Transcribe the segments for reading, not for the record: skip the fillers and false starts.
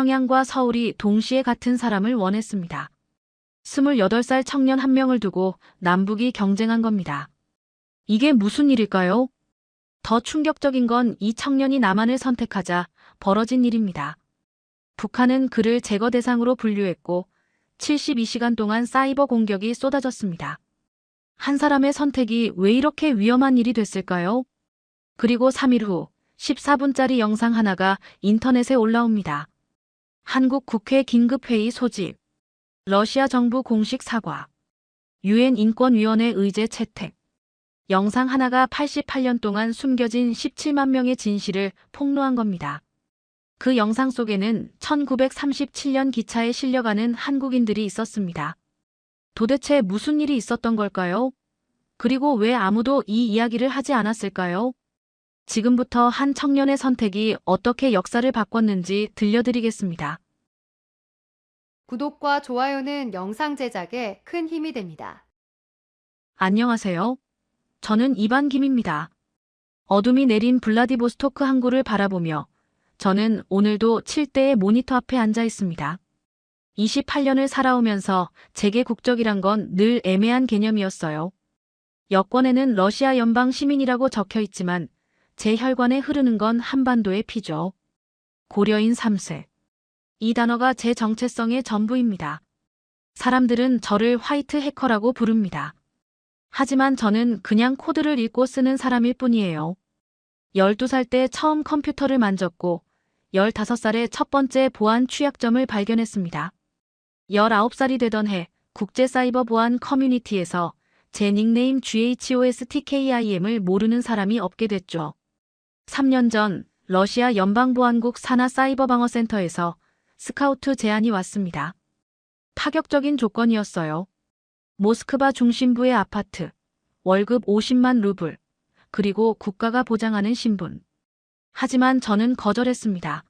평양과 서울이 동시에 같은 사람을 원했습니다. 28살 청년 한 명을 두고 남북이 경쟁한 겁니다. 이게 무슨 일일까요? 더 충격적인 건 이 청년이 남한을 선택하자 벌어진 일입니다. 북한은 그를 제거 대상으로 분류했고 72시간 동안 사이버 공격이 쏟아졌습니다. 한 사람의 선택이 왜 이렇게 위험한 일이 됐을까요? 그리고 3일 후 14분짜리 영상 하나가 인터넷에 올라옵니다. 한국 국회 긴급회의 소집, 러시아 정부 공식 사과, 유엔 인권위원회 의제 채택. 영상 하나가 88년 동안 숨겨진 17만 명의 진실을 폭로한 겁니다. 그 영상 속에는 1937년 기차에 실려가는 한국인들이 있었습니다. 도대체 무슨 일이 있었던 걸까요? 그리고 왜 아무도 이 이야기를 하지 않았을까요? 지금부터 한 청년의 선택이 어떻게 역사를 바꿨는지 들려드리겠습니다. 구독과 좋아요는 영상 제작에 큰 힘이 됩니다. 안녕하세요. 저는 이반김입니다. 어둠이 내린 블라디보스토크 항구를 바라보며 저는 오늘도 7대의 모니터 앞에 앉아 있습니다. 28년을 살아오면서 제게 국적이란 건 늘 애매한 개념이었어요. 여권에는 러시아 연방 시민이라고 적혀 있지만 제 혈관에 흐르는 건 한반도의 피죠. 고려인 3세. 이 단어가 제 정체성의 전부입니다. 사람들은 저를 화이트 해커라고 부릅니다. 하지만 저는 그냥 코드를 읽고 쓰는 사람일 뿐이에요. 12살 때 처음 컴퓨터를 만졌고 15살에 첫 번째 보안 취약점을 발견했습니다. 19살이 되던 해 국제사이버 보안 커뮤니티에서 제 닉네임 GHOSTKIM을 모르는 사람이 없게 됐죠. 3년 전 러시아 연방보안국 산하 사이버방어센터에서 스카우트 제안이 왔습니다. 파격적인 조건이었어요. 모스크바 중심부의 아파트, 월급 50만 루블, 그리고 국가가 보장하는 신분. 하지만 저는 거절했습니다.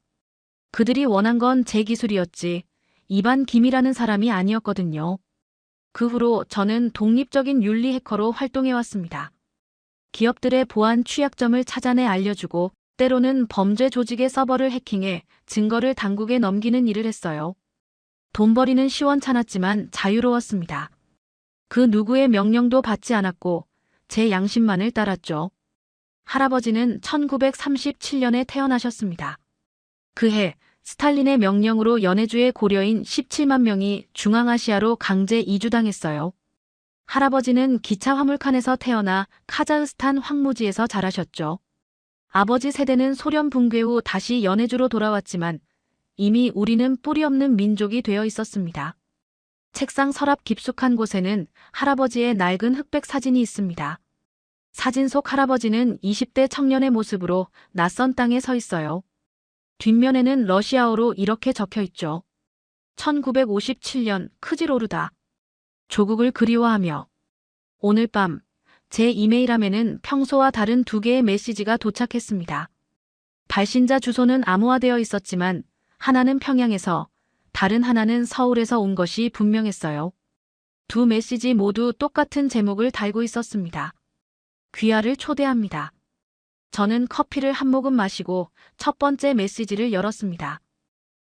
그들이 원한 건 제 기술이었지 이반김이라는 사람이 아니었거든요. 그 후로 저는 독립적인 윤리 해커로 활동해왔습니다. 기업들의 보안 취약점을 찾아내 알려주고 때로는 범죄 조직의 서버를 해킹해 증거를 당국에 넘기는 일을 했어요. 돈벌이는 시원찮았지만 자유로웠습니다. 그 누구의 명령도 받지 않았고 제 양심만을 따랐죠. 할아버지는 1937년에 태어나셨습니다. 그해 스탈린의 명령으로 연해주의 고려인 17만 명이 중앙아시아로 강제 이주당했어요. 할아버지는 기차 화물칸에서 태어나 카자흐스탄 황무지에서 자라셨죠. 아버지 세대는 소련 붕괴 후 다시 연해주로 돌아왔지만 이미 우리는 뿌리 없는 민족이 되어 있었습니다. 책상 서랍 깊숙한 곳에는 할아버지의 낡은 흑백 사진이 있습니다. 사진 속 할아버지는 20대 청년의 모습으로 낯선 땅에 서 있어요. 뒷면에는 러시아어로 이렇게 적혀 있죠. 1957년 크지로르다. 조국을 그리워하며. 오늘 밤 제 이메일함에는 평소와 다른 2개의 메시지가 도착했습니다. 발신자 주소는 암호화되어 있었지만 하나는 평양에서 다른 하나는 서울에서 온 것이 분명했어요. 2 메시지 모두 똑같은 제목을 달고 있었습니다. 귀하를 초대합니다. 저는 커피를 한 모금 마시고 첫 번째 메시지를 열었습니다.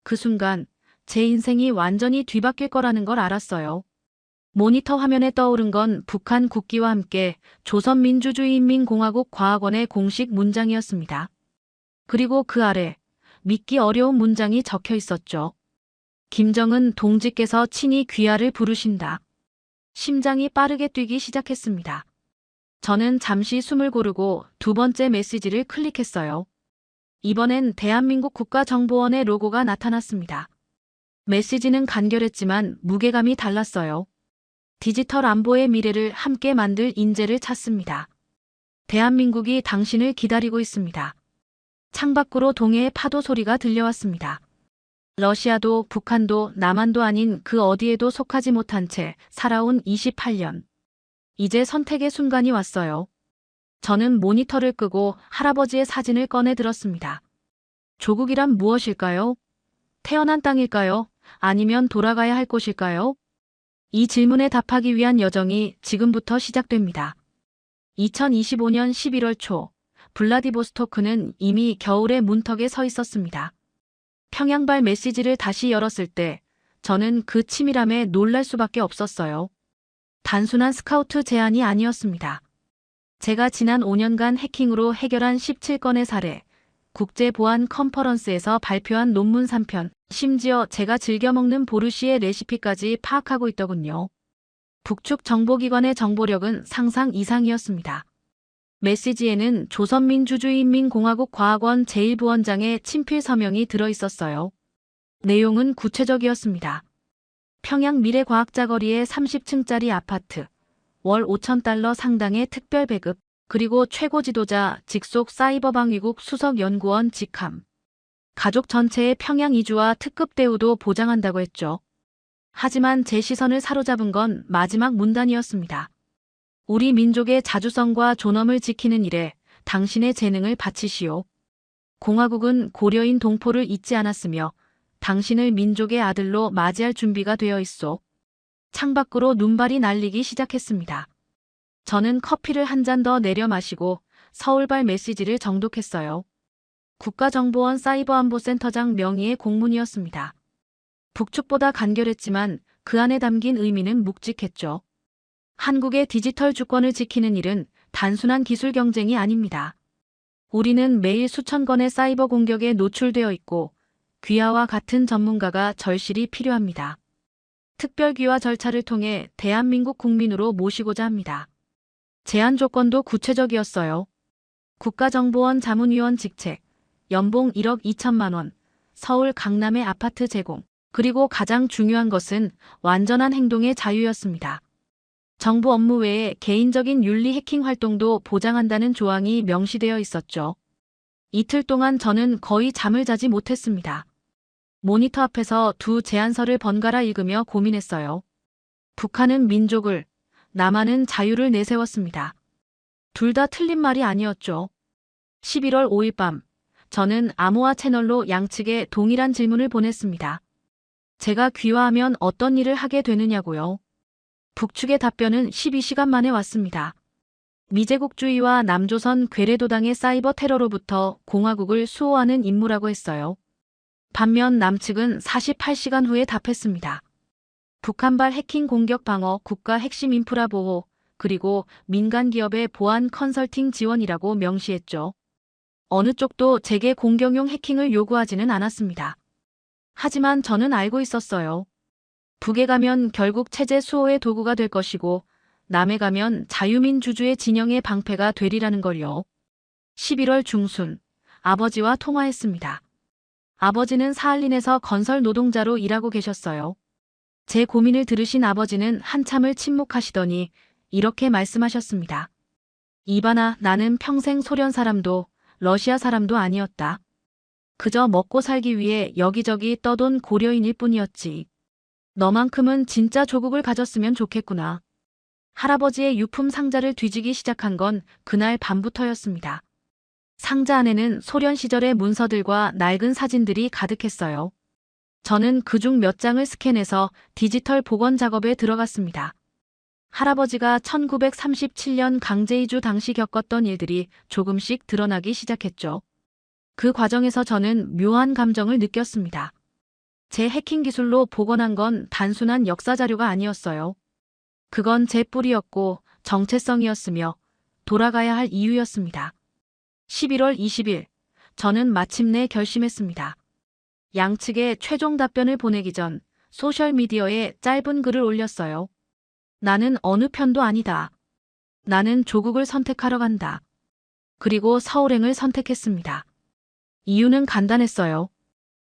그 순간 제 인생이 완전히 뒤바뀔 거라는 걸 알았어요. 모니터 화면에 떠오른 건 북한 국기와 함께 조선민주주의인민공화국 과학원의 공식 문장이었습니다. 그리고 그 아래 믿기 어려운 문장이 적혀 있었죠. 김정은 동지께서 친히 귀하를 부르신다. 심장이 빠르게 뛰기 시작했습니다. 저는 잠시 숨을 고르고 2번째 메시지를 클릭했어요. 이번엔 대한민국 국가정보원의 로고가 나타났습니다. 메시지는 간결했지만 무게감이 달랐어요. 디지털 안보의 미래를 함께 만들 인재를 찾습니다. 대한민국이 당신을 기다리고 있습니다. 창밖으로 동해의 파도 소리가 들려왔습니다. 러시아도 북한도 남한도 아닌 그 어디에도 속하지 못한 채 살아온 28년. 이제 선택의 순간이 왔어요. 저는 모니터를 끄고 할아버지의 사진을 꺼내 들었습니다. 조국이란 무엇일까요? 태어난 땅일까요? 아니면 돌아가야 할 곳일까요? 이 질문에 답하기 위한 여정이 지금부터 시작됩니다. 2025년 11월 초, 블라디보스토크는 이미 겨울의 문턱에 서 있었습니다. 평양발 메시지를 다시 열었을 때 저는 그 치밀함에 놀랄 수밖에 없었어요. 단순한 스카우트 제안이 아니었습니다. 제가 지난 5년간 해킹으로 해결한 17건의 사례, 국제보안 컨퍼런스에서 발표한 논문 3편, 심지어 제가 즐겨 먹는 보르시의 레시피까지 파악하고 있더군요. 북측 정보기관의 정보력은 상상 이상이었습니다. 메시지에는 조선민주주의인민공화국 과학원 제1부원장의 친필 서명이 들어있었어요. 내용은 구체적이었습니다. 평양 미래과학자 거리의 30층짜리 아파트, 월 5,000달러 상당의 특별 배급, 그리고 최고 지도자 직속 사이버방위국 수석연구원 직함. 가족 전체의 평양 이주와 특급 대우도 보장한다고 했죠. 하지만 제 시선을 사로잡은 건 마지막 문단이었습니다. 우리 민족의 자주성과 존엄을 지키는 일에 당신의 재능을 바치시오. 공화국은 고려인 동포를 잊지 않았으며 당신을 민족의 아들로 맞이할 준비가 되어 있소. 창밖으로 눈발이 날리기 시작했습니다. 저는 커피를 한 잔 더 내려 마시고 서울발 메시지를 정독했어요. 국가정보원 사이버안보센터장 명의의 공문이었습니다. 북측보다 간결했지만 그 안에 담긴 의미는 묵직했죠. 한국의 디지털 주권을 지키는 일은 단순한 기술 경쟁이 아닙니다. 우리는 매일 수천 건의 사이버 공격에 노출되어 있고 귀하와 같은 전문가가 절실히 필요합니다. 특별귀화 절차를 통해 대한민국 국민으로 모시고자 합니다. 제한 조건도 구체적이었어요. 국가정보원 자문위원 직책, 연봉 1억 2천만 원, 서울 강남의 아파트 제공, 그리고 가장 중요한 것은 완전한 행동의 자유였습니다. 정부 업무 외에 개인적인 윤리 해킹 활동도 보장한다는 조항이 명시되어 있었죠. 이틀 동안 저는 거의 잠을 자지 못했습니다. 모니터 앞에서 두 제안서를 번갈아 읽으며 고민했어요. 북한은 민족을, 남한은 자유를 내세웠습니다. 둘 다 틀린 말이 아니었죠. 11월 5일 밤, 저는 암호화 채널로 양측에 동일한 질문을 보냈습니다. 제가 귀화하면 어떤 일을 하게 되느냐고요. 북측의 답변은 12시간 만에 왔습니다. 미제국주의와 남조선 괴뢰도당의 사이버 테러로부터 공화국을 수호하는 임무라고 했어요. 반면 남측은 48시간 후에 답했습니다. 북한발 해킹 공격 방어, 국가 핵심 인프라 보호, 그리고 민간 기업의 보안 컨설팅 지원이라고 명시했죠. 어느 쪽도 제게 공격용 해킹을 요구하지는 않았습니다. 하지만 저는 알고 있었어요. 북에 가면 결국 체제 수호의 도구가 될 것이고 남에 가면 자유민주주의 진영의 방패가 되리라는 걸요. 11월 중순, 아버지와 통화했습니다. 아버지는 사할린에서 건설 노동자로 일하고 계셨어요. 제 고민을 들으신 아버지는 한참을 침묵하시더니 이렇게 말씀하셨습니다. 이반아, 나는 평생 소련 사람도 러시아 사람도 아니었다. 그저 먹고 살기 위해 여기저기 떠돈 고려인일 뿐이었지. 너만큼은 진짜 조국을 가졌으면 좋겠구나. 할아버지의 유품 상자를 뒤지기 시작한 건 그날 밤부터였습니다. 상자 안에는 소련 시절의 문서들과 낡은 사진들이 가득했어요. 저는 그중 몇 장을 스캔해서 디지털 복원 작업에 들어갔습니다. 할아버지가 1937년 강제이주 당시 겪었던 일들이 조금씩 드러나기 시작했죠. 그 과정에서 저는 묘한 감정을 느꼈습니다. 제 해킹 기술로 복원한 건 단순한 역사 자료가 아니었어요. 그건 제 뿌리였고 정체성이었으며 돌아가야 할 이유였습니다. 11월 20일, 저는 마침내 결심했습니다. 양측에 최종 답변을 보내기 전 소셜미디어에 짧은 글을 올렸어요. 나는 어느 편도 아니다. 나는 조국을 선택하러 간다. 그리고 서울행을 선택했습니다. 이유는 간단했어요.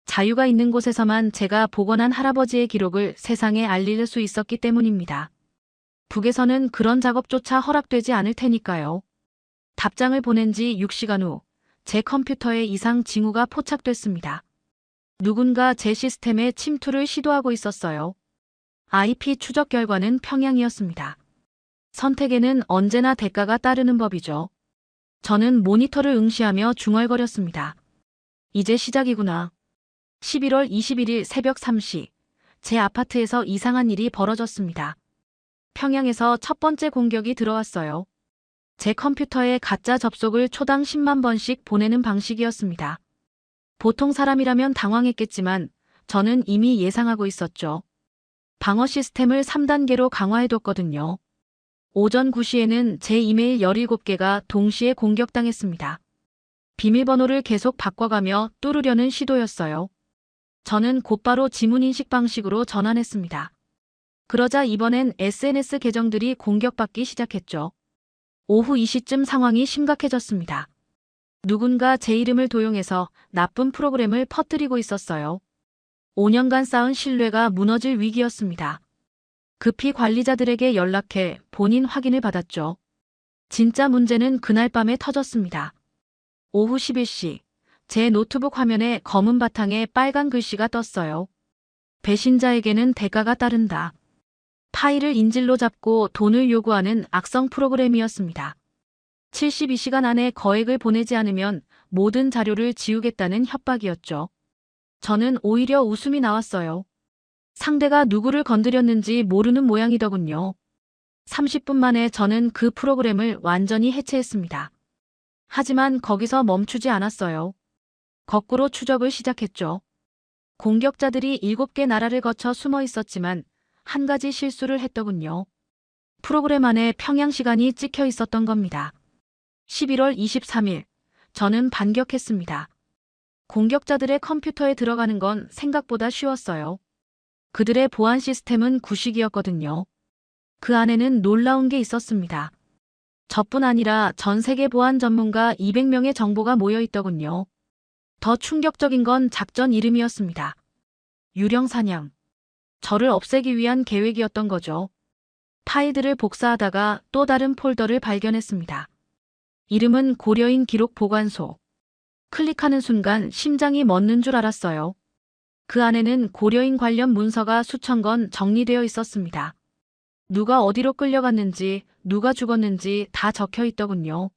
자유가 있는 곳에서만 제가 복원한 할아버지의 기록을 세상에 알릴 수 있었기 때문입니다. 북에서는 그런 작업조차 허락되지 않을 테니까요. 답장을 보낸 지 6시간 후, 제 컴퓨터에 이상 징후가 포착됐습니다. 누군가 제 시스템에 침투를 시도하고 있었어요. IP 추적 결과는 평양이었습니다. 선택에는 언제나 대가가 따르는 법이죠. 저는 모니터를 응시하며 중얼거렸습니다. 이제 시작이구나. 11월 21일 새벽 3시, 제 아파트에서 이상한 일이 벌어졌습니다. 평양에서 첫 번째 공격이 들어왔어요. 제 컴퓨터에 가짜 접속을 초당 10만 번씩 보내는 방식이었습니다. 보통 사람이라면 당황했겠지만 저는 이미 예상하고 있었죠. 방어 시스템을 3단계로 강화해뒀거든요. 오전 9시에는 제 이메일 17개가 동시에 공격당했습니다. 비밀번호를 계속 바꿔가며 뚫으려는 시도였어요. 저는 곧바로 지문인식 방식으로 전환했습니다. 그러자 이번엔 SNS 계정들이 공격받기 시작했죠. 오후 2시쯤 상황이 심각해졌습니다. 누군가 제 이름을 도용해서 나쁜 프로그램을 퍼뜨리고 있었어요. 5년간 쌓은 신뢰가 무너질 위기였습니다. 급히 관리자들에게 연락해 본인 확인을 받았죠. 진짜 문제는 그날 밤에 터졌습니다. 오후 11시, 제 노트북 화면에 검은 바탕에 빨간 글씨가 떴어요. 배신자에게는 대가가 따른다. 파일을 인질로 잡고 돈을 요구하는 악성 프로그램이었습니다. 72시간 안에 거액을 보내지 않으면 모든 자료를 지우겠다는 협박이었죠. 저는 오히려 웃음이 나왔어요. 상대가 누구를 건드렸는지 모르는 모양이더군요. 30분 만에 저는 그 프로그램을 완전히 해체했습니다. 하지만 거기서 멈추지 않았어요. 거꾸로 추적을 시작했죠. 공격자들이 7개 나라를 거쳐 숨어 있었지만 한 가지 실수를 했더군요. 프로그램 안에 평양 시간이 찍혀 있었던 겁니다. 11월 23일, 저는 반격했습니다. 공격자들의 컴퓨터에 들어가는 건 생각보다 쉬웠어요. 그들의 보안 시스템은 구식이었거든요. 그 안에는 놀라운 게 있었습니다. 저뿐 아니라 전 세계 보안 전문가 200명의 정보가 모여 있더군요. 더 충격적인 건 작전 이름이었습니다. 유령 사냥. 저를 없애기 위한 계획이었던 거죠. 파일들을 복사하다가 또 다른 폴더를 발견했습니다. 이름은 고려인 기록 보관소. 클릭하는 순간 심장이 멎는 줄 알았어요. 그 안에는 고려인 관련 문서가 수천 건 정리되어 있었습니다. 누가 어디로 끌려갔는지, 누가 죽었는지 다 적혀 있더군요.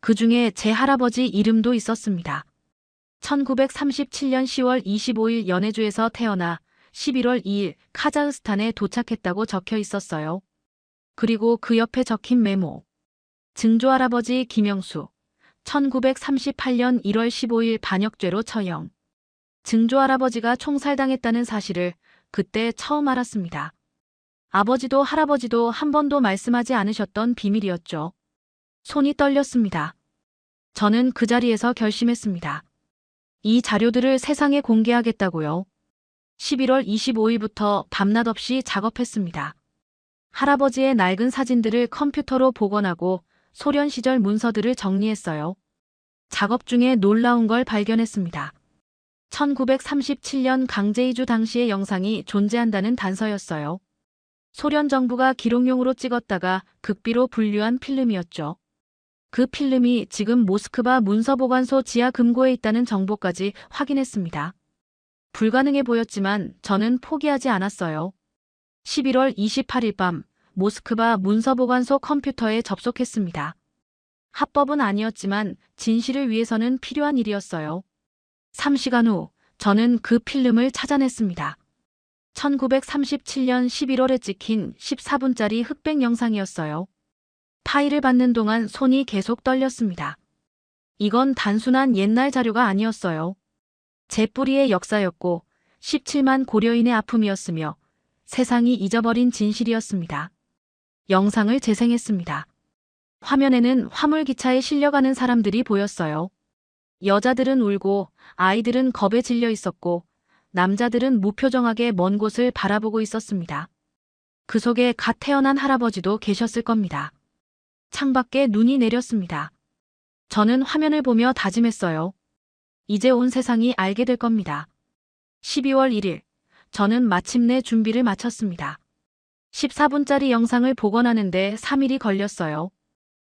그 중에 제 할아버지 이름도 있었습니다. 1937년 10월 25일 연해주에서 태어나 11월 2일 카자흐스탄에 도착했다고 적혀 있었어요. 그리고 그 옆에 적힌 메모. 증조할아버지 김영수. 1938년 1월 15일 반역죄로 처형. 증조할아버지가 총살당했다는 사실을 그때 처음 알았습니다. 아버지도 할아버지도 한 번도 말씀하지 않으셨던 비밀이었죠. 손이 떨렸습니다. 저는 그 자리에서 결심했습니다. 이 자료들을 세상에 공개하겠다고요. 11월 25일부터 밤낮 없이 작업했습니다. 할아버지의 낡은 사진들을 컴퓨터로 복원하고 소련 시절 문서들을 정리했어요. 작업 중에 놀라운 걸 발견했습니다. 1937년 강제이주 당시의 영상이 존재한다는 단서였어요. 소련 정부가 기록용으로 찍었다가 극비로 분류한 필름이었죠. 그 필름이 지금 모스크바 문서보관소 지하 금고에 있다는 정보까지 확인했습니다. 불가능해 보였지만 저는 포기하지 않았어요. 11월 28일 밤 모스크바 문서보관소 컴퓨터에 접속했습니다. 합법은 아니었지만 진실을 위해서는 필요한 일이었어요. 3시간 후 저는 그 필름을 찾아냈습니다. 1937년 11월에 찍힌 14분짜리 흑백 영상이었어요. 파일을 받는 동안 손이 계속 떨렸습니다. 이건 단순한 옛날 자료가 아니었어요. 제 뿌리의 역사였고 17만 고려인의 아픔이었으며 세상이 잊어버린 진실이었습니다. 영상을 재생했습니다. 화면에는 화물기차에 실려가는 사람들이 보였어요. 여자들은 울고 아이들은 겁에 질려 있었고 남자들은 무표정하게 먼 곳을 바라보고 있었습니다. 그 속에 갓 태어난 할아버지도 계셨을 겁니다. 창밖에 눈이 내렸습니다. 저는 화면을 보며 다짐했어요. 이제 온 세상이 알게 될 겁니다. 12월 1일, 저는 마침내 준비를 마쳤습니다. 14분짜리 영상을 복원하는데 3일이 걸렸어요.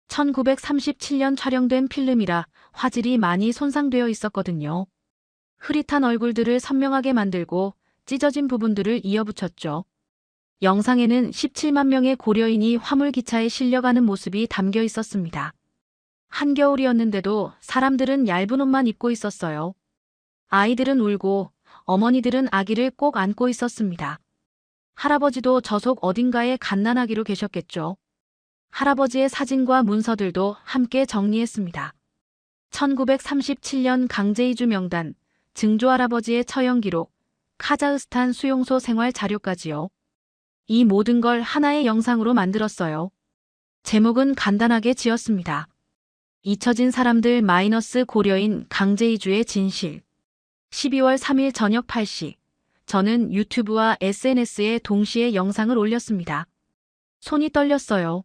1937년 촬영된 필름이라 화질이 많이 손상되어 있었거든요. 흐릿한 얼굴들을 선명하게 만들고 찢어진 부분들을 이어붙였죠. 영상에는 17만 명의 고려인이 화물기차에 실려가는 모습이 담겨 있었습니다. 한겨울이었는데도 사람들은 얇은 옷만 입고 있었어요. 아이들은 울고 어머니들은 아기를 꼭 안고 있었습니다. 할아버지도 저속 어딘가에 갓난아기로 계셨겠죠. 할아버지의 사진과 문서들도 함께 정리했습니다. 1937년 강제이주 명단, 증조할아버지의 처형 기록, 카자흐스탄 수용소 생활 자료까지요. 이 모든 걸 하나의 영상으로 만들었어요. 제목은 간단하게 지었습니다. 잊혀진 사람들 - 고려인 강제 이주의 진실. 12월 3일 저녁 8시. 저는 유튜브와 SNS에 동시에 영상을 올렸습니다. 손이 떨렸어요.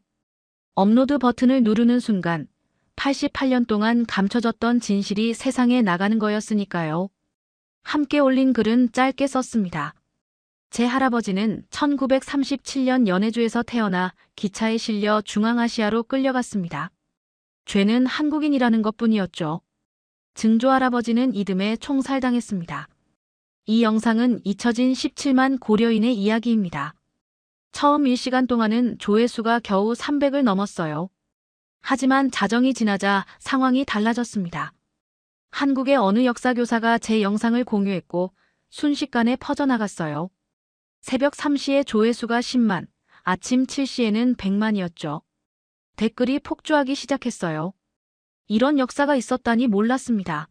업로드 버튼을 누르는 순간 88년 동안 감춰졌던 진실이 세상에 나가는 거였으니까요. 함께 올린 글은 짧게 썼습니다. 제 할아버지는 1937년 연해주에서 태어나 기차에 실려 중앙아시아로 끌려갔습니다. 죄는 한국인이라는 것뿐이었죠. 증조할아버지는 이듬해 총살당했습니다. 이 영상은 잊혀진 17만 고려인의 이야기입니다. 처음 1시간 동안은 조회수가 겨우 300을 넘었어요. 하지만 자정이 지나자 상황이 달라졌습니다. 한국의 어느 역사교사가 제 영상을 공유했고 순식간에 퍼져나갔어요. 새벽 3시에 조회수가 10만, 아침 7시에는 100만이었죠. 댓글이 폭주하기 시작했어요. 이런 역사가 있었다니 몰랐습니다.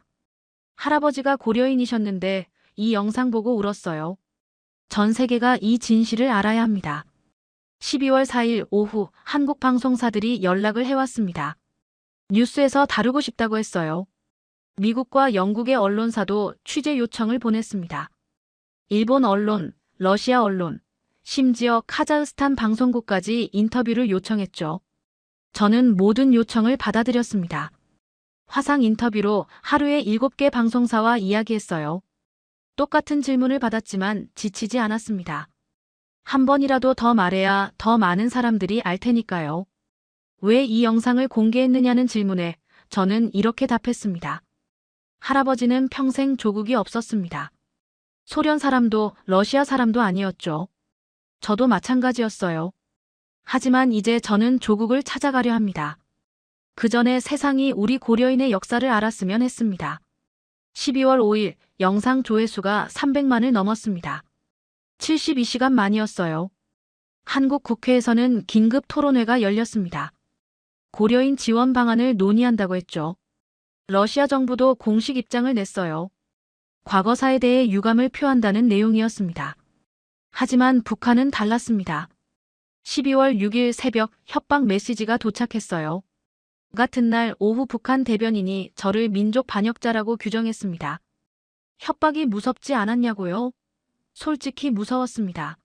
할아버지가 고려인이셨는데 이 영상 보고 울었어요. 전 세계가 이 진실을 알아야 합니다. 12월 4일 오후 한국 방송사들이 연락을 해왔습니다. 뉴스에서 다루고 싶다고 했어요. 미국과 영국의 언론사도 취재 요청을 보냈습니다. 일본 언론, 러시아 언론, 심지어 카자흐스탄 방송국까지 인터뷰를 요청했죠. 저는 모든 요청을 받아들였습니다. 화상 인터뷰로 하루에 7개 방송사와 이야기했어요. 똑같은 질문을 받았지만 지치지 않았습니다. 한 번이라도 더 말해야 더 많은 사람들이 알 테니까요. 왜 이 영상을 공개했느냐는 질문에 저는 이렇게 답했습니다. 할아버지는 평생 조국이 없었습니다. 소련 사람도 러시아 사람도 아니었죠. 저도 마찬가지였어요. 하지만 이제 저는 조국을 찾아가려 합니다. 그 전에 세상이 우리 고려인의 역사를 알았으면 했습니다. 12월 5일 영상 조회수가 300만을 넘었습니다. 72시간 만이었어요. 한국 국회에서는 긴급 토론회가 열렸습니다. 고려인 지원 방안을 논의한다고 했죠. 러시아 정부도 공식 입장을 냈어요. 과거사에 대해 유감을 표한다는 내용이었습니다. 하지만 북한은 달랐습니다. 12월 6일 새벽 협박 메시지가 도착했어요. 같은 날 오후 북한 대변인이 저를 민족 반역자라고 규정했습니다. 협박이 무섭지 않았냐고요? 솔직히 무서웠습니다.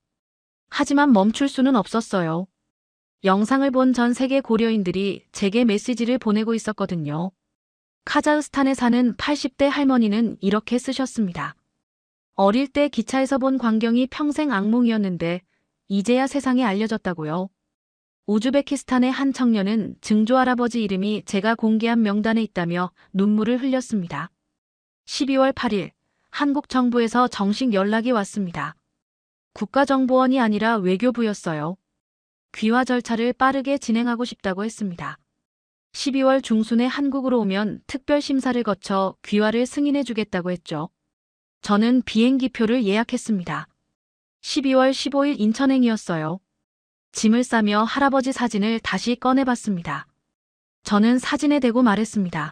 하지만 멈출 수는 없었어요. 영상을 본 전 세계 고려인들이 제게 메시지를 보내고 있었거든요. 카자흐스탄에 사는 80대 할머니는 이렇게 쓰셨습니다. 어릴 때 기차에서 본 광경이 평생 악몽이었는데 이제야 세상에 알려졌다고요. 우즈베키스탄의 한 청년은 증조할아버지 이름이 제가 공개한 명단에 있다며 눈물을 흘렸습니다. 12월 8일 한국 정부에서 정식 연락이 왔습니다. 국가정보원이 아니라 외교부였어요. 귀화 절차를 빠르게 진행하고 싶다고 했습니다. 12월 중순에 한국으로 오면 특별 심사를 거쳐 귀화를 승인해 주겠다고 했죠. 저는 비행기표를 예약했습니다. 12월 15일 인천행이었어요. 짐을 싸며 할아버지 사진을 다시 꺼내봤습니다. 저는 사진에 대고 말했습니다.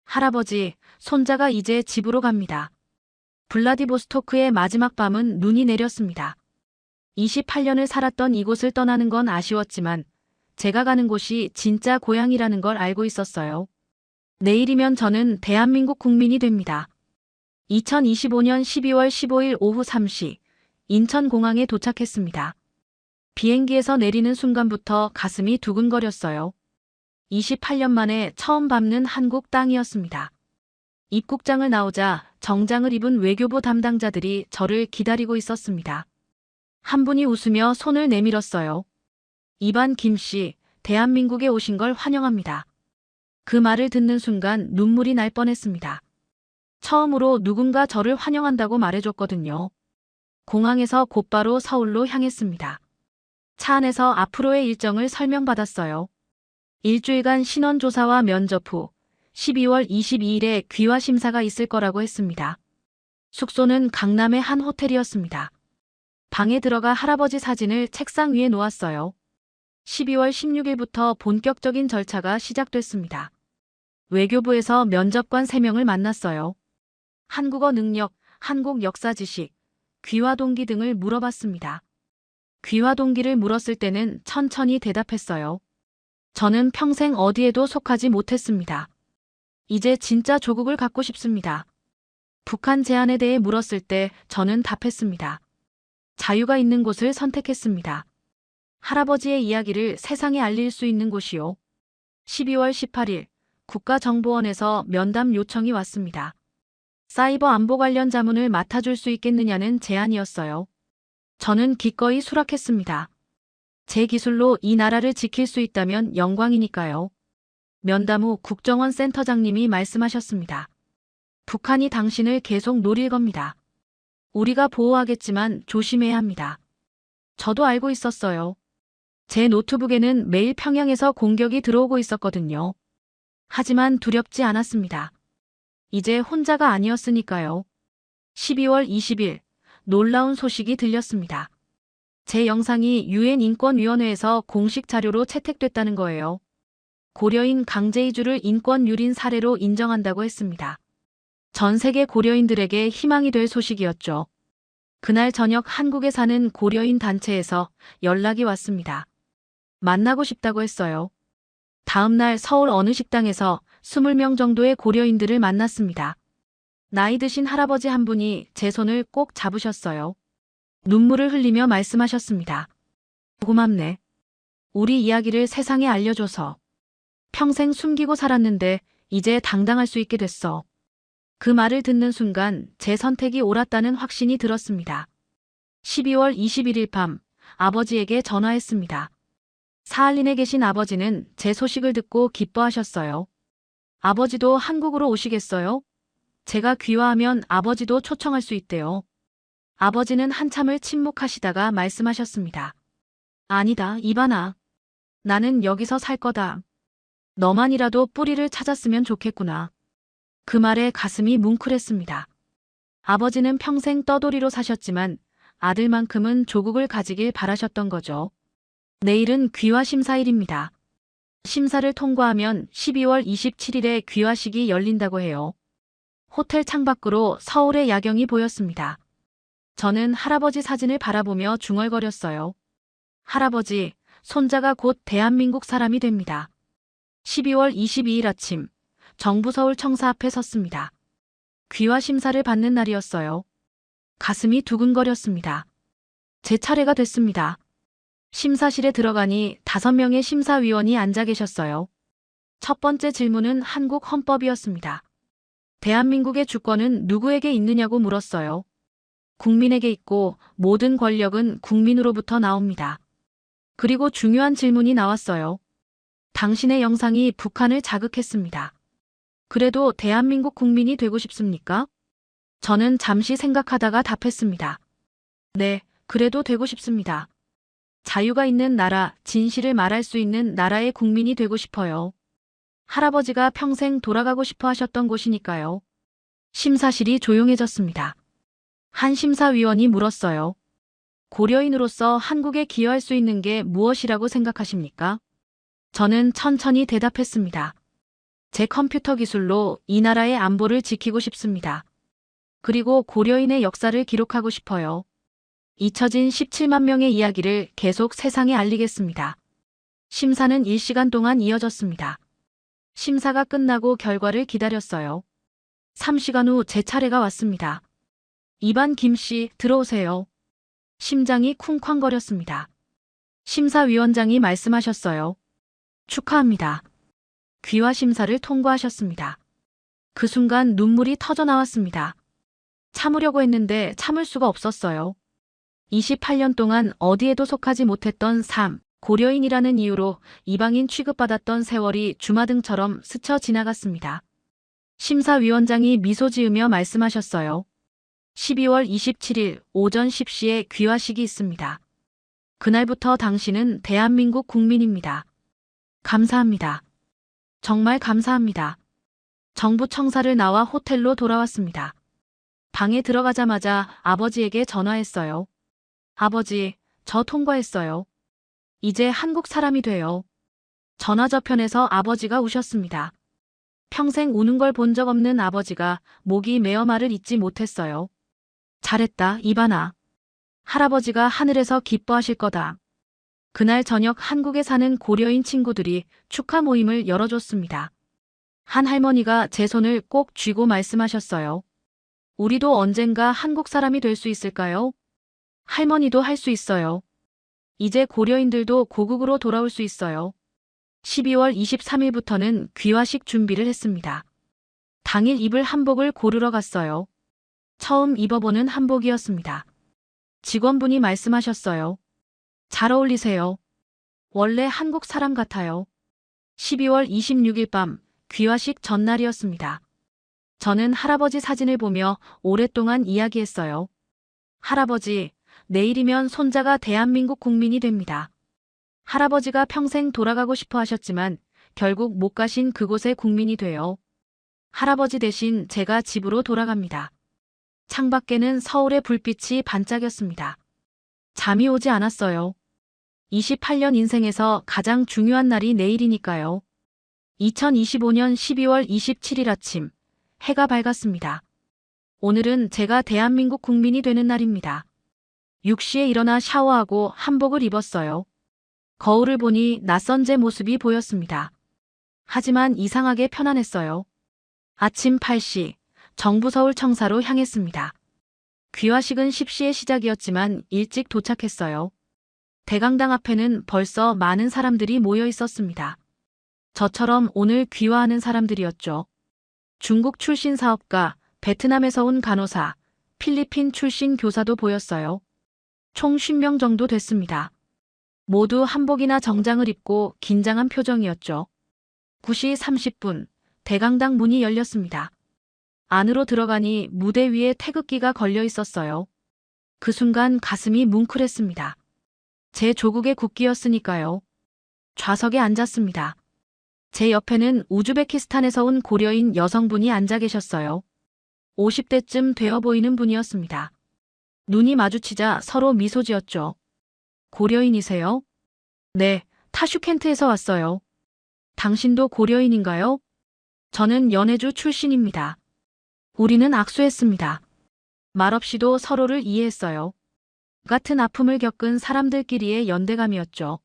할아버지, 손자가 이제 집으로 갑니다. 블라디보스토크의 마지막 밤은 눈이 내렸습니다. 28년을 살았던 이곳을 떠나는 건 아쉬웠지만 제가 가는 곳이 진짜 고향이라는 걸 알고 있었어요. 내일이면 저는 대한민국 국민이 됩니다. 2025년 12월 15일 오후 3시 인천공항에 도착했습니다. 비행기에서 내리는 순간부터 가슴이 두근거렸어요. 28년 만에 처음 밟는 한국 땅이었습니다. 입국장을 나오자 정장을 입은 외교부 담당자들이 저를 기다리고 있었습니다. 한 분이 웃으며 손을 내밀었어요. 이반 김씨, 대한민국에 오신 걸 환영합니다. 그 말을 듣는 순간 눈물이 날 뻔했습니다. 처음으로 누군가 저를 환영한다고 말해줬거든요. 공항에서 곧바로 서울로 향했습니다. 차 안에서 앞으로의 일정을 설명받았어요. 일주일간 신원조사와 면접 후 12월 22일에 귀화 심사가 있을 거라고 했습니다. 숙소는 강남의 한 호텔이었습니다. 방에 들어가 할아버지 사진을 책상 위에 놓았어요. 12월 16일부터 본격적인 절차가 시작됐습니다. 외교부에서 면접관 3명을 만났어요. 한국어 능력, 한국 역사 지식, 귀화 동기 등을 물어봤습니다. 귀화 동기를 물었을 때는 천천히 대답했어요. 저는 평생 어디에도 속하지 못했습니다. 이제 진짜 조국을 갖고 싶습니다. 북한 제안에 대해 물었을 때 저는 답했습니다. 자유가 있는 곳을 선택했습니다. 할아버지의 이야기를 세상에 알릴 수 있는 곳이요. 12월 18일 국가정보원에서 면담 요청이 왔습니다. 사이버 안보 관련 자문을 맡아줄 수 있겠느냐는 제안이었어요. 저는 기꺼이 수락했습니다. 제 기술로 이 나라를 지킬 수 있다면 영광이니까요. 면담 후 국정원 센터장님이 말씀하셨습니다. 북한이 당신을 계속 노릴 겁니다. 우리가 보호하겠지만 조심해야 합니다. 저도 알고 있었어요. 제 노트북에는 매일 평양에서 공격이 들어오고 있었거든요. 하지만 두렵지 않았습니다. 이제 혼자가 아니었으니까요. 12월 20일 놀라운 소식이 들렸습니다. 제 영상이 유엔 인권위원회에서 공식 자료로 채택됐다는 거예요. 고려인 강제이주를 인권 유린 사례로 인정한다고 했습니다. 전 세계 고려인들에게 희망이 될 소식이었죠. 그날 저녁 한국에 사는 고려인 단체에서 연락이 왔습니다. 만나고 싶다고 했어요. 다음 날 서울 어느 식당에서 20명 정도의 고려인들을 만났습니다. 나이 드신 할아버지 한 분이 제 손을 꼭 잡으셨어요. 눈물을 흘리며 말씀하셨습니다. 고맙네. 우리 이야기를 세상에 알려줘서. 평생 숨기고 살았는데 이제 당당할 수 있게 됐어. 그 말을 듣는 순간 제 선택이 옳았다는 확신이 들었습니다. 12월 21일 밤 아버지에게 전화했습니다. 사할린에 계신 아버지는 제 소식을 듣고 기뻐하셨어요. 아버지도 한국으로 오시겠어요? 제가 귀화하면 아버지도 초청할 수 있대요. 아버지는 한참을 침묵하시다가 말씀하셨습니다. 아니다, 이반아. 나는 여기서 살 거다. 너만이라도 뿌리를 찾았으면 좋겠구나. 그 말에 가슴이 뭉클했습니다. 아버지는 평생 떠돌이로 사셨지만 아들만큼은 조국을 가지길 바라셨던 거죠. 내일은 귀화 심사일입니다. 심사를 통과하면 12월 27일에 귀화식이 열린다고 해요. 호텔 창밖으로 서울의 야경이 보였습니다. 저는 할아버지 사진을 바라보며 중얼거렸어요. 할아버지, 손자가 곧 대한민국 사람이 됩니다. 12월 22일 아침, 정부 서울 청사 앞에 섰습니다. 귀화 심사를 받는 날이었어요. 가슴이 두근거렸습니다. 제 차례가 됐습니다. 심사실에 들어가니 5명의 심사위원이 앉아 계셨어요. 첫 번째 질문은 한국 헌법이었습니다. 대한민국의 주권은 누구에게 있느냐고 물었어요. 국민에게 있고 모든 권력은 국민으로부터 나옵니다. 그리고 중요한 질문이 나왔어요. 당신의 영상이 북한을 자극했습니다. 그래도 대한민국 국민이 되고 싶습니까? 저는 잠시 생각하다가 답했습니다. 네, 그래도 되고 싶습니다. 자유가 있는 나라, 진실을 말할 수 있는 나라의 국민이 되고 싶어요. 할아버지가 평생 돌아가고 싶어 하셨던 곳이니까요. 심사실이 조용해졌습니다. 한 심사위원이 물었어요. 고려인으로서 한국에 기여할 수 있는 게 무엇이라고 생각하십니까? 저는 천천히 대답했습니다. 제 컴퓨터 기술로 이 나라의 안보를 지키고 싶습니다. 그리고 고려인의 역사를 기록하고 싶어요. 잊혀진 17만 명의 이야기를 계속 세상에 알리겠습니다. 심사는 1시간 동안 이어졌습니다. 심사가 끝나고 결과를 기다렸어요. 3시간 후 제 차례가 왔습니다. 이반 김씨, 들어오세요. 심장이 쿵쾅거렸습니다. 심사위원장이 말씀하셨어요. 축하합니다. 귀화 심사를 통과하셨습니다. 그 순간 눈물이 터져 나왔습니다. 참으려고 했는데 참을 수가 없었어요. 28년 동안 어디에도 속하지 못했던 삶, 고려인이라는 이유로 이방인 취급받았던 세월이 주마등처럼 스쳐 지나갔습니다. 심사위원장이 미소 지으며 말씀하셨어요. 12월 27일 오전 10시에 귀화식이 있습니다. 그날부터 당신은 대한민국 국민입니다. 감사합니다. 정말 감사합니다. 정부 청사를 나와 호텔로 돌아왔습니다. 방에 들어가자마자 아버지에게 전화했어요. 아버지, 저 통과했어요. 이제 한국 사람이 돼요. 전화 저편에서 아버지가 우셨습니다. 평생 우는 걸 본 적 없는 아버지가 목이 메어 말을 잇지 못했어요. 잘했다, 이반아. 할아버지가 하늘에서 기뻐하실 거다. 그날 저녁 한국에 사는 고려인 친구들이 축하 모임을 열어줬습니다. 한 할머니가 제 손을 꼭 쥐고 말씀하셨어요. 우리도 언젠가 한국 사람이 될 수 있을까요? 할머니도 할 수 있어요. 이제 고려인들도 고국으로 돌아올 수 있어요. 12월 23일부터는 귀화식 준비를 했습니다. 당일 입을 한복을 고르러 갔어요. 처음 입어보는 한복이었습니다. 직원분이 말씀하셨어요. 잘 어울리세요. 원래 한국 사람 같아요. 12월 26일 밤 귀화식 전날이었습니다. 저는 할아버지 사진을 보며 오랫동안 이야기했어요. 할아버지, 내일이면 손자가 대한민국 국민이 됩니다. 할아버지가 평생 돌아가고 싶어 하셨지만 결국 못 가신 그곳의 국민이 돼요. 할아버지 대신 제가 집으로 돌아갑니다. 창밖에는 서울의 불빛이 반짝였습니다. 잠이 오지 않았어요. 28년 인생에서 가장 중요한 날이 내일이니까요. 2025년 12월 27일 아침, 해가 밝았습니다. 오늘은 제가 대한민국 국민이 되는 날입니다. 6시에 일어나 샤워하고 한복을 입었어요. 거울을 보니 낯선 제 모습이 보였습니다. 하지만 이상하게 편안했어요. 아침 8시, 정부 서울 청사로 향했습니다. 귀화식은 10시에 시작이었지만 일찍 도착했어요. 대강당 앞에는 벌써 많은 사람들이 모여 있었습니다. 저처럼 오늘 귀화하는 사람들이었죠. 중국 출신 사업가, 베트남에서 온 간호사, 필리핀 출신 교사도 보였어요. 총 50명 정도 됐습니다. 모두 한복이나 정장을 입고 긴장한 표정이었죠. 9시 30분, 대강당 문이 열렸습니다. 안으로 들어가니 무대 위에 태극기가 걸려 있었어요. 그 순간 가슴이 뭉클했습니다. 제 조국의 국기였으니까요. 좌석에 앉았습니다. 제 옆에는 우즈베키스탄에서 온 고려인 여성분이 앉아 계셨어요. 50대쯤 되어 보이는 분이었습니다. 눈이 마주치자 서로 미소 지었죠. 고려인이세요? 네, 타슈켄트에서 왔어요. 당신도 고려인인가요? 저는 연해주 출신입니다. 우리는 악수했습니다. 말없이도 서로를 이해했어요. 같은 아픔을 겪은 사람들끼리의 연대감이었죠.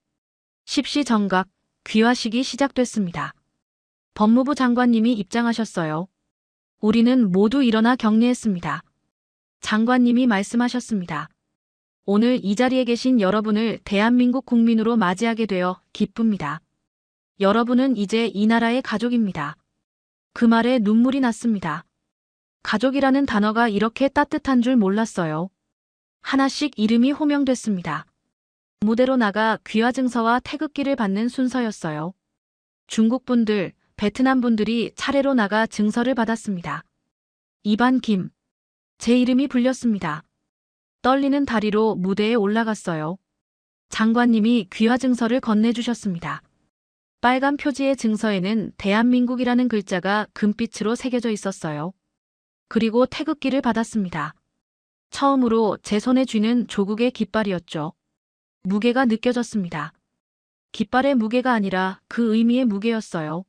10시 정각, 귀화식이 시작됐습니다. 법무부 장관님이 입장하셨어요. 우리는 모두 일어나 격려했습니다. 장관님이 말씀하셨습니다. 오늘 이 자리에 계신 여러분을 대한민국 국민으로 맞이하게 되어 기쁩니다. 여러분은 이제 이 나라의 가족입니다. 그 말에 눈물이 났습니다. 가족이라는 단어가 이렇게 따뜻한 줄 몰랐어요. 하나씩 이름이 호명됐습니다. 무대로 나가 귀화 증서와 태극기를 받는 순서였어요. 중국 분들, 베트남 분들이 차례로 나가 증서를 받았습니다. 이반 김. 제 이름이 불렸습니다. 떨리는 다리로 무대에 올라갔어요. 장관님이 귀화 증서를 건네주셨습니다. 빨간 표지의 증서에는 대한민국이라는 글자가 금빛으로 새겨져 있었어요. 그리고 태극기를 받았습니다. 처음으로 제 손에 쥐는 조국의 깃발이었죠. 무게가 느껴졌습니다. 깃발의 무게가 아니라 그 의미의 무게였어요.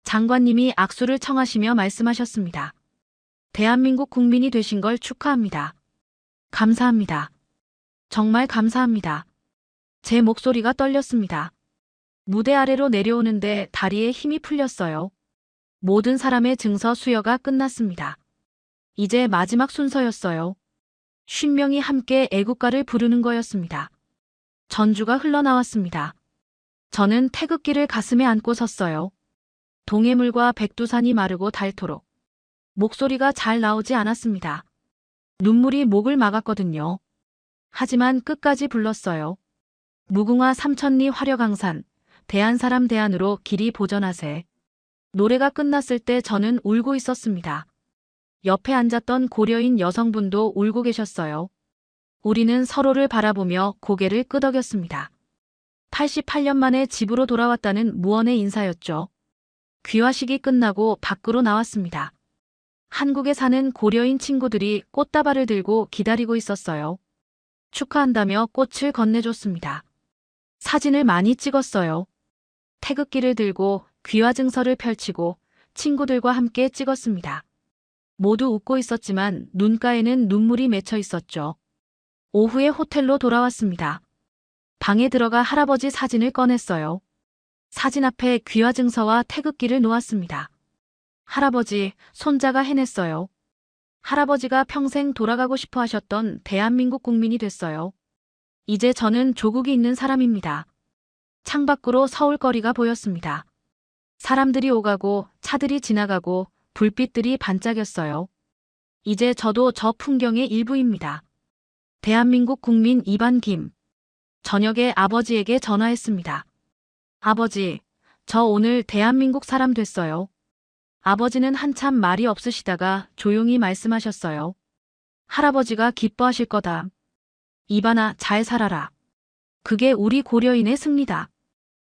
장관님이 악수를 청하시며 말씀하셨습니다. 대한민국 국민이 되신 걸 축하합니다. 감사합니다. 정말 감사합니다. 제 목소리가 떨렸습니다. 무대 아래로 내려오는데 다리에 힘이 풀렸어요. 모든 사람의 증서 수여가 끝났습니다. 이제 마지막 순서였어요. 50명이 함께 애국가를 부르는 거였습니다. 전주가 흘러나왔습니다. 저는 태극기를 가슴에 안고 섰어요. 동해물과 백두산이 마르고 닳도록. 목소리가 잘 나오지 않았습니다. 눈물이 목을 막았거든요. 하지만 끝까지 불렀어요. 무궁화 삼천리 화려강산, 대한사람 대한으로 길이 보전하세. 노래가 끝났을 때 저는 울고 있었습니다. 옆에 앉았던 고려인 여성분도 울고 계셨어요. 우리는 서로를 바라보며 고개를 끄덕였습니다. 88년 만에 집으로 돌아왔다는 무언의 인사였죠. 귀화식이 끝나고 밖으로 나왔습니다. 한국에 사는 고려인 친구들이 꽃다발을 들고 기다리고 있었어요. 축하한다며 꽃을 건네줬습니다. 사진을 많이 찍었어요. 태극기를 들고 귀화 증서를 펼치고 친구들과 함께 찍었습니다. 모두 웃고 있었지만 눈가에는 눈물이 맺혀 있었죠. 오후에 호텔로 돌아왔습니다. 방에 들어가 할아버지 사진을 꺼냈어요. 사진 앞에 귀화 증서와 태극기를 놓았습니다. 할아버지, 손자가 해냈어요. 할아버지가 평생 돌아가고 싶어 하셨던 대한민국 국민이 됐어요. 이제 저는 조국이 있는 사람입니다. 창밖으로 서울거리가 보였습니다. 사람들이 오가고 차들이 지나가고 불빛들이 반짝였어요. 이제 저도 저 풍경의 일부입니다. 대한민국 국민 이반김. 저녁에 아버지에게 전화했습니다. 아버지, 저 오늘 대한민국 사람 됐어요. 아버지는 한참 말이 없으시다가 조용히 말씀하셨어요. 할아버지가 기뻐하실 거다. 이반아, 잘 살아라. 그게 우리 고려인의 승리다.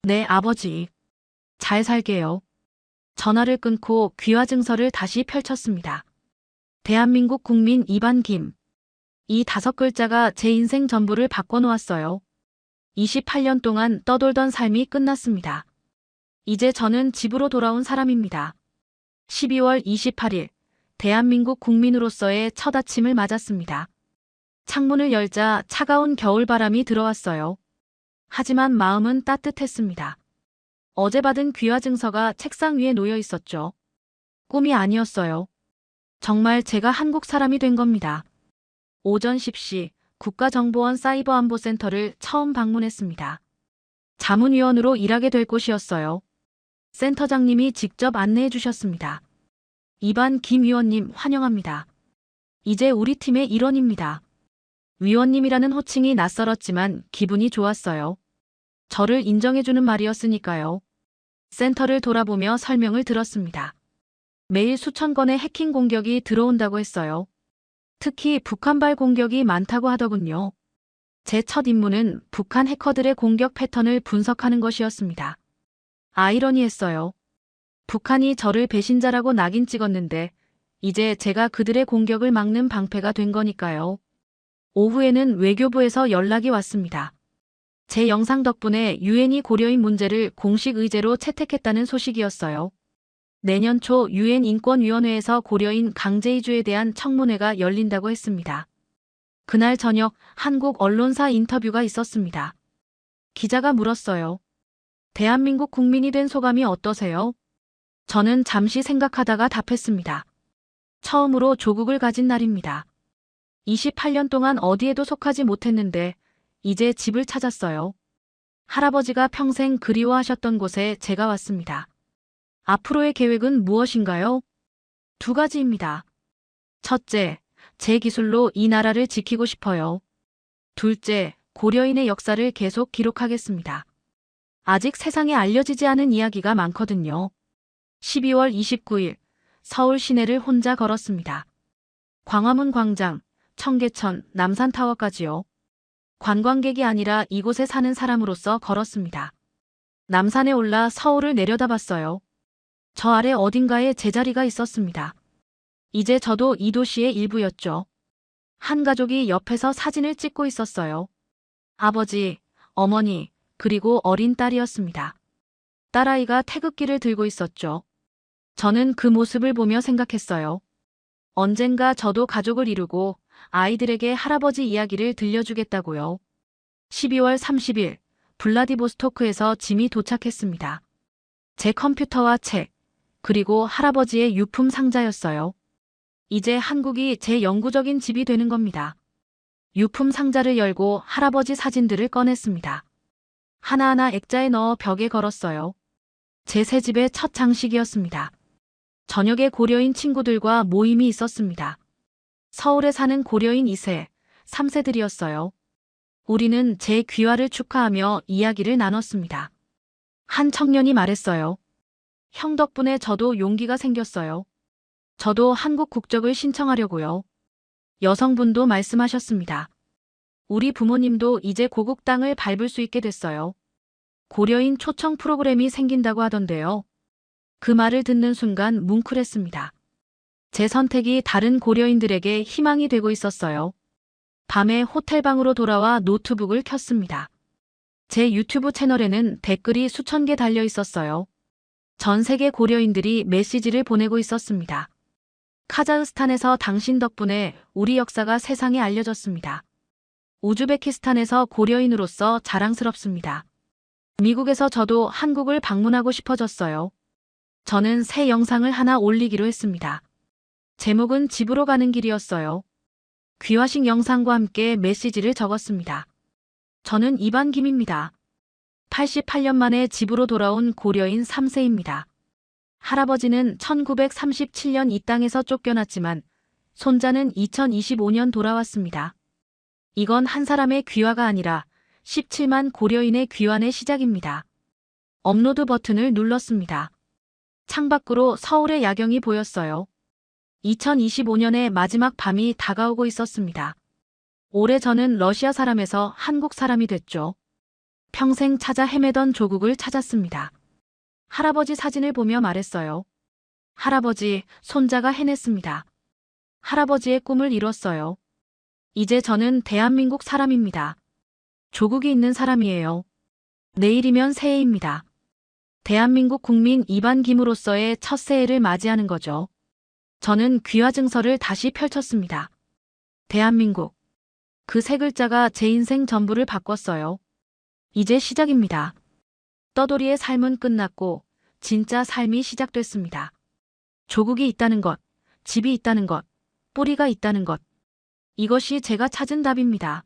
네, 아버지. 잘 살게요. 전화를 끊고 귀화 증서를 다시 펼쳤습니다. 대한민국 국민 이반김. 이 5글자가 제 인생 전부를 바꿔놓았어요. 28년 동안 떠돌던 삶이 끝났습니다. 이제 저는 집으로 돌아온 사람입니다. 12월 28일, 대한민국 국민으로서의 첫 아침을 맞았습니다. 창문을 열자 차가운 겨울바람이 들어왔어요. 하지만 마음은 따뜻했습니다. 어제 받은 귀화 증서가 책상 위에 놓여 있었죠. 꿈이 아니었어요. 정말 제가 한국 사람이 된 겁니다. 오전 10시 국가정보원 사이버안보센터를 처음 방문했습니다. 자문위원으로 일하게 될 곳이었어요. 센터장님이 직접 안내해 주셨습니다. 이반 김 위원님 환영합니다. 이제 우리 팀의 일원입니다. 위원님이라는 호칭이 낯설었지만 기분이 좋았어요. 저를 인정해주는 말이었으니까요. 센터를 돌아보며 설명을 들었습니다. 매일 수천 건의 해킹 공격이 들어온다고 했어요. 특히 북한발 공격이 많다고 하더군요. 제 첫 임무는 북한 해커들의 공격 패턴을 분석하는 것이었습니다. 아이러니했어요. 북한이 저를 배신자라고 낙인 찍었는데 이제 제가 그들의 공격을 막는 방패가 된 거니까요. 오후에는 외교부에서 연락이 왔습니다. 제 영상 덕분에 유엔이 고려인 문제를 공식 의제로 채택했다는 소식이었어요. 내년 초 유엔 인권위원회에서 고려인 강제 이주에 대한 청문회가 열린다고 했습니다. 그날 저녁 한국 언론사 인터뷰가 있었습니다. 기자가 물었어요. 대한민국 국민이 된 소감이 어떠세요? 저는 잠시 생각하다가 답했습니다. 처음으로 조국을 가진 날입니다. 28년 동안 어디에도 속하지 못했는데 이제 집을 찾았어요. 할아버지가 평생 그리워하셨던 곳에 제가 왔습니다. 앞으로의 계획은 무엇인가요? 2가지입니다. 첫째, 제 기술로 이 나라를 지키고 싶어요. 둘째, 고려인의 역사를 계속 기록하겠습니다. 아직 세상에 알려지지 않은 이야기가 많거든요. 12월 29일, 서울 시내를 혼자 걸었습니다. 광화문 광장, 청계천, 남산타워까지요. 관광객이 아니라 이곳에 사는 사람으로서 걸었습니다. 남산에 올라 서울을 내려다봤어요. 저 아래 어딘가에 제자리가 있었습니다. 이제 저도 이 도시의 일부였죠. 한 가족이 옆에서 사진을 찍고 있었어요. 아버지, 어머니, 그리고 어린 딸이었습니다. 딸아이가 태극기를 들고 있었죠. 저는 그 모습을 보며 생각했어요. 언젠가 저도 가족을 이루고 아이들에게 할아버지 이야기를 들려주겠다고요. 12월 30일, 블라디보스토크에서 짐이 도착했습니다. 제 컴퓨터와 책, 그리고 할아버지의 유품 상자였어요. 이제 한국이 제 영구적인 집이 되는 겁니다. 유품 상자를 열고 할아버지 사진들을 꺼냈습니다. 하나하나 액자에 넣어 벽에 걸었어요. 제 새 집의 첫 장식이었습니다. 저녁에 고려인 친구들과 모임이 있었습니다. 서울에 사는 고려인 2세, 3세들이었어요. 우리는 제 귀화를 축하하며 이야기를 나눴습니다. 한 청년이 말했어요. 형 덕분에 저도 용기가 생겼어요. 저도 한국 국적을 신청하려고요. 여성분도 말씀하셨습니다. 우리 부모님도 이제 고국 땅을 밟을 수 있게 됐어요. 고려인 초청 프로그램이 생긴다고 하던데요. 그 말을 듣는 순간 뭉클했습니다. 제 선택이 다른 고려인들에게 희망이 되고 있었어요. 밤에 호텔방으로 돌아와 노트북을 켰습니다. 제 유튜브 채널에는 댓글이 수천 개 달려 있었어요. 전 세계 고려인들이 메시지를 보내고 있었습니다. 카자흐스탄에서 당신 덕분에 우리 역사가 세상에 알려졌습니다. 우즈베키스탄에서 고려인으로서 자랑스럽습니다. 미국에서 저도 한국을 방문하고 싶어졌어요. 저는 새 영상을 하나 올리기로 했습니다. 제목은 집으로 가는 길이었어요. 귀화식 영상과 함께 메시지를 적었습니다. 저는 이반김입니다. 88년 만에 집으로 돌아온 고려인 3세입니다. 할아버지는 1937년 이 땅에서 쫓겨났지만 손자는 2025년 돌아왔습니다. 이건 한 사람의 귀화가 아니라 17만 고려인의 귀환의 시작입니다. 업로드 버튼을 눌렀습니다. 창밖으로 서울의 야경이 보였어요. 2025년의 마지막 밤이 다가오고 있었습니다. 올해 저는 러시아 사람에서 한국 사람이 됐죠. 평생 찾아 헤매던 조국을 찾았습니다. 할아버지 사진을 보며 말했어요. 할아버지, 손자가 해냈습니다. 할아버지의 꿈을 이뤘어요. 이제 저는 대한민국 사람입니다. 조국이 있는 사람이에요. 내일이면 새해입니다. 대한민국 국민 이반김으로서의 첫 새해를 맞이하는 거죠. 저는 귀화 증서를 다시 펼쳤습니다. 대한민국. 그 세 글자가 제 인생 전부를 바꿨어요. 이제 시작입니다. 떠돌이의 삶은 끝났고 진짜 삶이 시작됐습니다. 조국이 있다는 것, 집이 있다는 것, 뿌리가 있다는 것. 이것이 제가 찾은 답입니다.